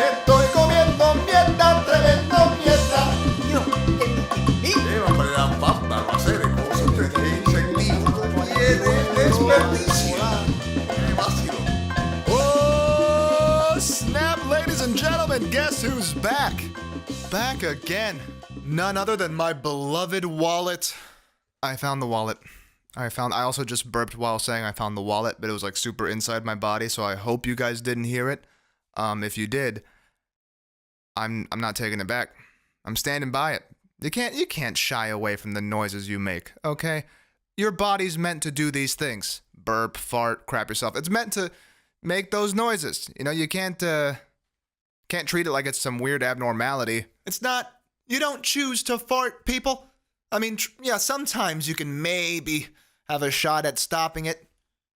Estoy comiendo mierda, tremendo mierda. Hombre, la pasta va a ser cosas que incentivo tiene desperdicio. ¡Qué vacilo! Oh, snap, ladies and gentlemen, guess who's back? Back again. None other than my beloved wallet. I found the wallet. I also just burped while saying I found the wallet, but it was like super inside my body, so I hope you guys didn't hear it. If you did, I'm not taking it back. I'm standing by it. You can't shy away from the noises you make, okay? Your body's meant to do these things. Burp, fart, crap yourself. It's meant to make those noises. You know, you can't treat it like it's some weird abnormality. It's not. You don't choose to fart, people. I mean, yeah, sometimes you can maybe have a shot at stopping it.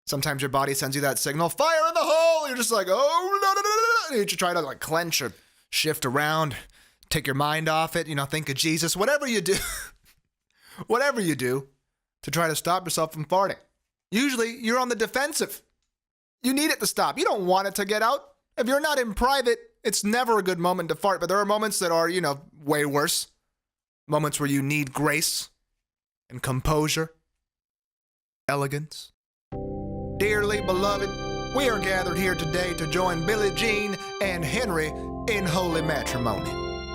Sometimes your body sends you that signal, fire in the hole! You're just like, oh, no. You try to like clench or shift around, take your mind off it, think of Jesus, whatever you do. Whatever you do to try to stop yourself from farting. Usually, you're on the defensive. You need it to stop. You don't want it to get out. If you're not in private, it's never a good moment to fart, but there are moments that are, way worse. Moments where you need grace and composure, elegance. Dearly beloved, we are gathered here today to join Billie Jean and Henry in holy matrimony.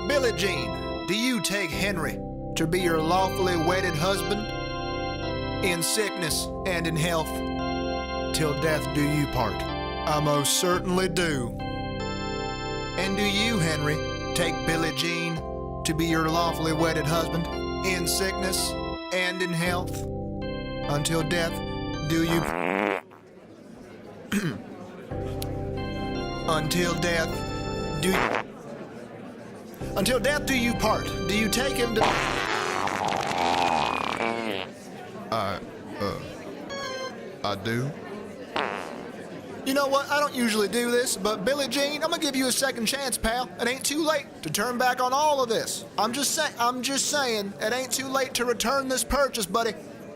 Billie Jean, do you take Henry to be your lawfully wedded husband? In sickness and in health, till death do you part. I most certainly do. And do you, Henry, take Billie Jean to be your lawfully wedded husband, in sickness and in health, until death do you... Until death do you part. Do you take him to... I do. You know what? I don't usually do this, but Billie Jean, I'm gonna give you a second chance, pal. It ain't too late to turn back on all of this. I'm just saying, it ain't too late to return this purchase, buddy.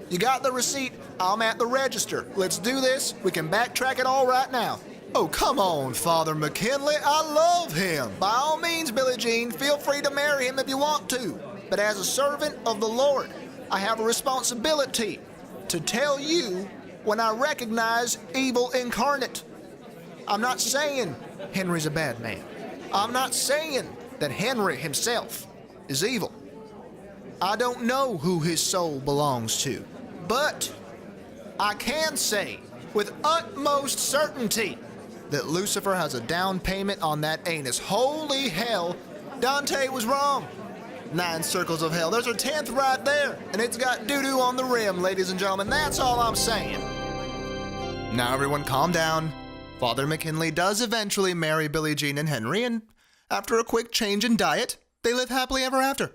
You got the receipt. I'm at the register. Let's do this. We can backtrack it all right now. Oh, come on, Father McKinley. I love him. By all means, Billie Jean, feel free to marry him if you want to. But as a servant of the Lord, I have a responsibility to tell you when I recognize evil incarnate. I'm not saying Henry's a bad man. I'm not saying that Henry himself is evil. I don't know who his soul belongs to, but I can say with utmost certainty that Lucifer has a down payment on that anus. Holy hell, Dante was wrong. 9 circles of hell. There's a 10th right there, and it's got doo-doo on the rim, ladies and gentlemen. That's all I'm saying. Now everyone calm down. Father McKinley does eventually marry Billie Jean and Henry, and after a quick change in diet, they live happily ever after.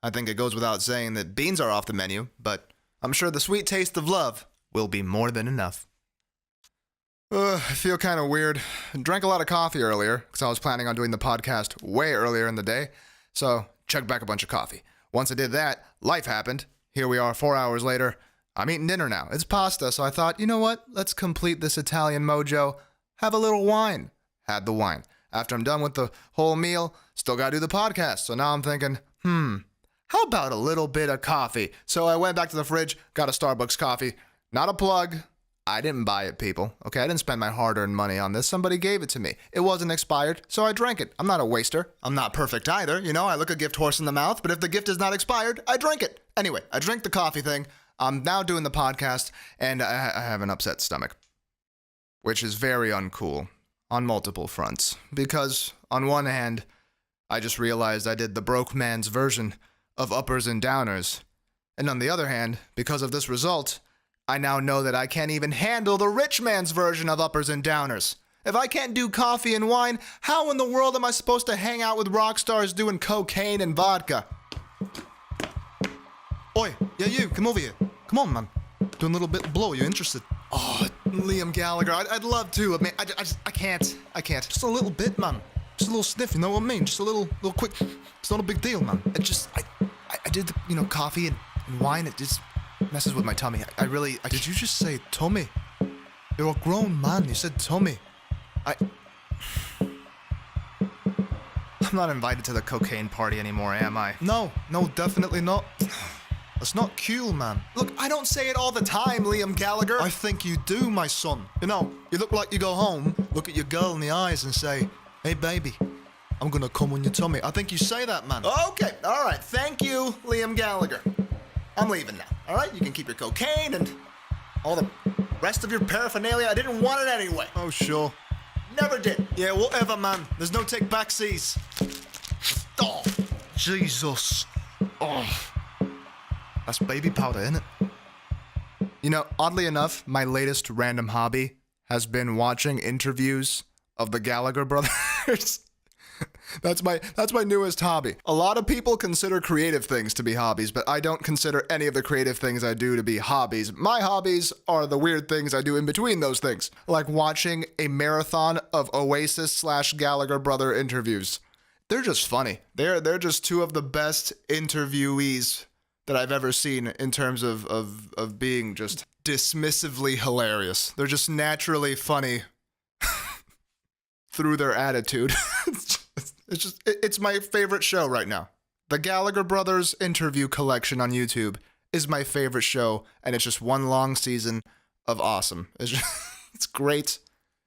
I think it goes without saying that beans are off the menu, but I'm sure the sweet taste of love will be more than enough. I feel kind of weird. I drank a lot of coffee earlier, because I was planning on doing the podcast way earlier in the day, so chugged back a bunch of coffee. Once I did that, life happened. Here we are 4 hours later. I'm eating dinner now. It's pasta, so I thought, you know what? Let's complete this Italian mojo. Have a little wine. Had the wine. After I'm done with the whole meal, still gotta do the podcast. So now I'm thinking, how about a little bit of coffee? So I went back to the fridge, got a Starbucks coffee. Not a plug. I didn't buy it, people. Okay, I didn't spend my hard-earned money on this. Somebody gave it to me. It wasn't expired, so I drank it. I'm not a waster. I'm not perfect either. I look a gift horse in the mouth, but if the gift is not expired, I drink it. Anyway, I drink the coffee thing. I'm now doing the podcast, and I have an upset stomach, which is very uncool on multiple fronts. Because, on one hand, I just realized I did the broke man's version of uppers and downers. And on the other hand, because of this result, I now know that I can't even handle the rich man's version of uppers and downers. If I can't do coffee and wine, how in the world am I supposed to hang out with rock stars doing cocaine and vodka? Oi, yeah you, come over here. Come on, man. Doing a little bit of blow, you interested? Oh, Liam Gallagher, I'd love to. I mean, I can't. Just a little bit, man. Just a little sniff, you know what I mean? Just a little quick. It's not a big deal, man. I did the, coffee and wine. It just messes with my tummy. Did you just say tummy? You're a grown man. You said tummy. I'm not invited to the cocaine party anymore, am I? No, definitely not. That's not cool, man. Look, I don't say it all the time, Liam Gallagher. I think you do, my son. You know, you look like you go home, look at your girl in the eyes and say, hey, baby, I'm gonna come on your tummy. I think you say that, man. Okay, all right. Thank you, Liam Gallagher. I'm leaving now, all right? You can keep your cocaine and all the rest of your paraphernalia. I didn't want it anyway. Oh, sure. Never did. Yeah, whatever, man. There's no take backsies. Oh, Jesus. Oh. That's baby powder, isn't it? You know, oddly enough, my latest random hobby has been watching interviews of the Gallagher brothers. That's my newest hobby. A lot of people consider creative things to be hobbies, but I don't consider any of the creative things I do to be hobbies. My hobbies are the weird things I do in between those things, like watching a marathon of Oasis/Gallagher brother interviews. They're just funny. They're just two of the best interviewees that I've ever seen in terms of being just dismissively hilarious. They're just naturally funny through their attitude. It's my favorite show right now. The Gallagher Brothers interview collection on YouTube is my favorite show, and it's just one long season of awesome. It's great,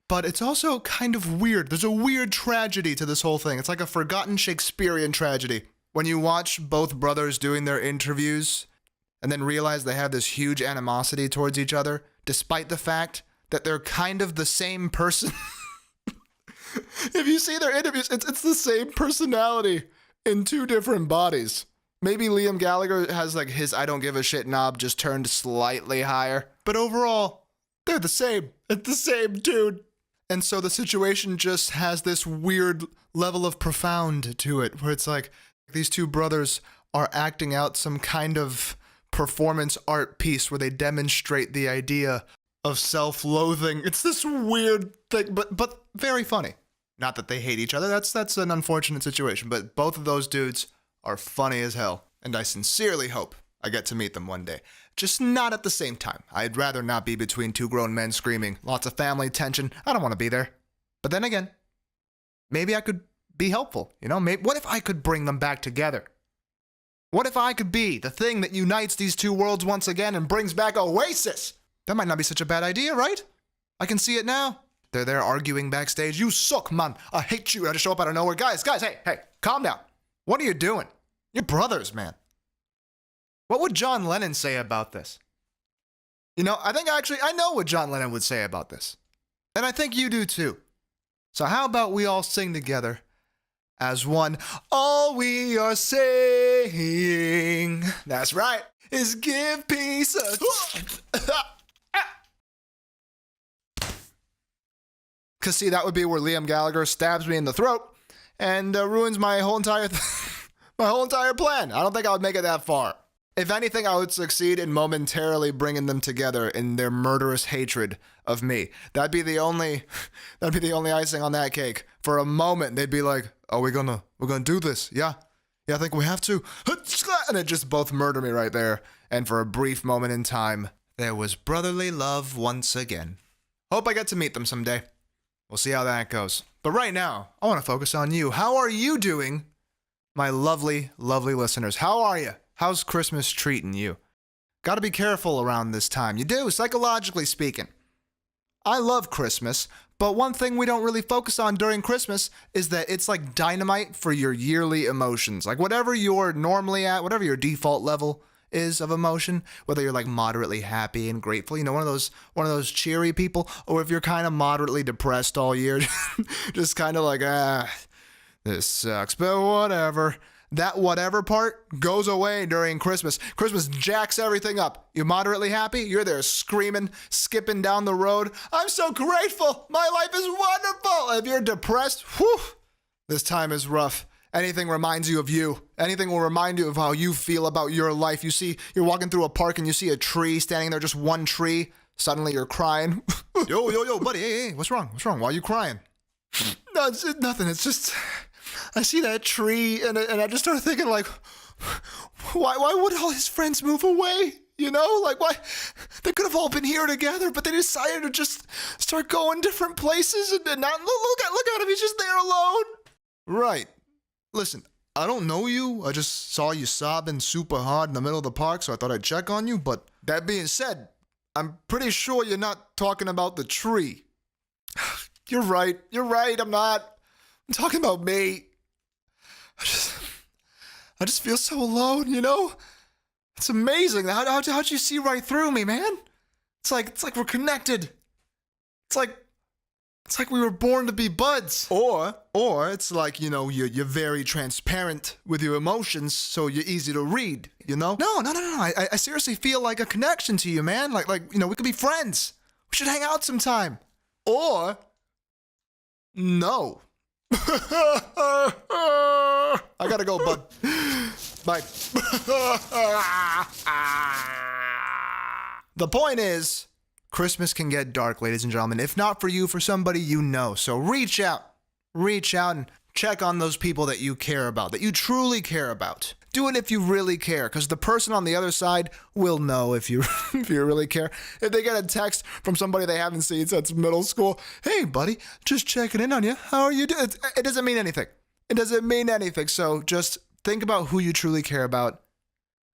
but it's also kind of weird. There's a weird tragedy to this whole thing. It's like a forgotten Shakespearean tragedy. When you watch both brothers doing their interviews and then realize they have this huge animosity towards each other, despite the fact that they're kind of the same person. If you see their interviews, it's the same personality in two different bodies. Maybe Liam Gallagher has like his I don't give a shit knob just turned slightly higher. But overall, they're the same. It's the same dude. And so the situation just has this weird level of profound to it, where it's like these two brothers are acting out some kind of performance art piece where they demonstrate the idea of self-loathing. It's this weird thing, but very funny. Not that they hate each other. That's an unfortunate situation, but both of those dudes are funny as hell, and I sincerely hope I get to meet them one day. Just not at the same time. I'd rather not be between two grown men screaming. Lots of family tension. I don't want to be there. But then again, maybe I could be helpful, you know? What if I could bring them back together? What if I could be the thing that unites these two worlds once again and brings back Oasis? That might not be such a bad idea, right? I can see it now. They're there arguing backstage. You suck, man. I hate you. I just show up out of nowhere. Guys, hey, calm down. What are you doing? You're brothers, man. What would John Lennon say about this? You know, I think actually I know what John Lennon would say about this. And I think you do too. So how about we all sing together as one? All we are saying, that's right, is give peace a... Because see, that would be where Liam Gallagher stabs me in the throat and ruins my whole entire plan. I don't think I would make it that far. If anything, I would succeed in momentarily bringing them together in their murderous hatred of me. That'd be the only icing on that cake. For a moment, they'd be like, "Oh, we're gonna do this, yeah, I think we have to," and it just both murder me right there. And for a brief moment in time, there was brotherly love once again. Hope I get to meet them someday. We'll see how that goes. But right now, I want to focus on you. How are you doing, my lovely, lovely listeners? How are you? How's Christmas treating you? Gotta be careful around this time. You do, psychologically speaking. I love Christmas, but one thing we don't really focus on during Christmas is that it's like dynamite for your yearly emotions. Like whatever you're normally at, whatever your default level is of emotion, whether you're like moderately happy and grateful, you know, one of those cheery people, or if you're kind of moderately depressed all year, just kind of like, this sucks, but whatever. That whatever part goes away during Christmas. Christmas jacks everything up. You're moderately happy, you're there screaming, skipping down the road. I'm so grateful. My life is wonderful. If you're depressed, whew, this time is rough. Anything reminds you of you. Anything will remind you of how you feel about your life. You're walking through a park and you see a tree standing there, just one tree. Suddenly you're crying. Yo, buddy, hey, what's wrong? Why are you crying? No, it's nothing. It's just, I see that tree and I just started thinking like, why would all his friends move away? You know, like why? They could have all been here together, but they decided to just start going different places and not look at him. He's just there alone. Right. listen, I don't know you. I just saw you sobbing super hard in the middle of the park, so I thought I'd check on you. But that being said, I'm pretty sure you're not talking about the tree. You're right. I'm not. I'm talking about me. I just feel so alone, you know? It's amazing. How'd you see right through me, man? It's like we're connected. It's like we were born to be buds. Or it's like, you know, you're very transparent with your emotions, so you're easy to read, you know? No. I seriously feel like a connection to you, man. Like, you know, we could be friends. We should hang out sometime. Or, no. I gotta go, bud. Bye. The point is, Christmas can get dark, ladies and gentlemen. If not for you, for somebody you know. So reach out and check on those people that you care about, that you truly care about. Do it if you really care, because the person on the other side will know if you if you really care. If they get a text from somebody they haven't seen since middle school, hey buddy, just checking in on you. How are you doing? It doesn't mean anything. It doesn't mean anything. So just think about who you truly care about,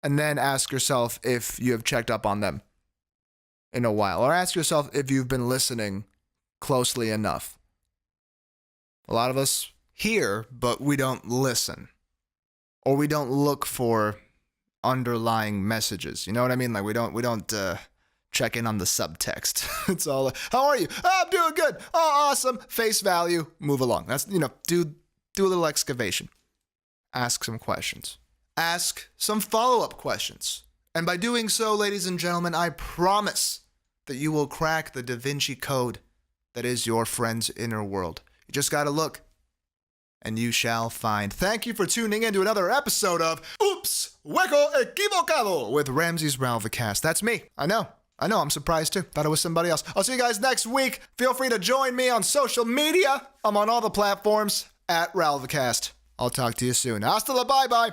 and then ask yourself if you have checked up on them in a while, or ask yourself if you've been listening closely enough. A lot of us hear, but we don't listen. Or we don't look for underlying messages. You know what I mean? Like we don't check in on the subtext. It's all, how are you? Oh, I'm doing good. Oh, awesome. Face value. Move along. That's, you know, do a little excavation. Ask some questions. Ask some follow-up questions. And by doing so, ladies and gentlemen, I promise that you will crack the Da Vinci Code that is your friend's inner world. You just gotta look, and you shall find. Thank you for tuning in to another episode of Oops, Hueco Equivocado with Ramses Ralvacast. That's me. I know, I'm surprised too. Thought it was somebody else. I'll see you guys next week. Feel free to join me on social media. I'm on all the platforms at Ralvacast. I'll talk to you soon. Hasta la bye-bye.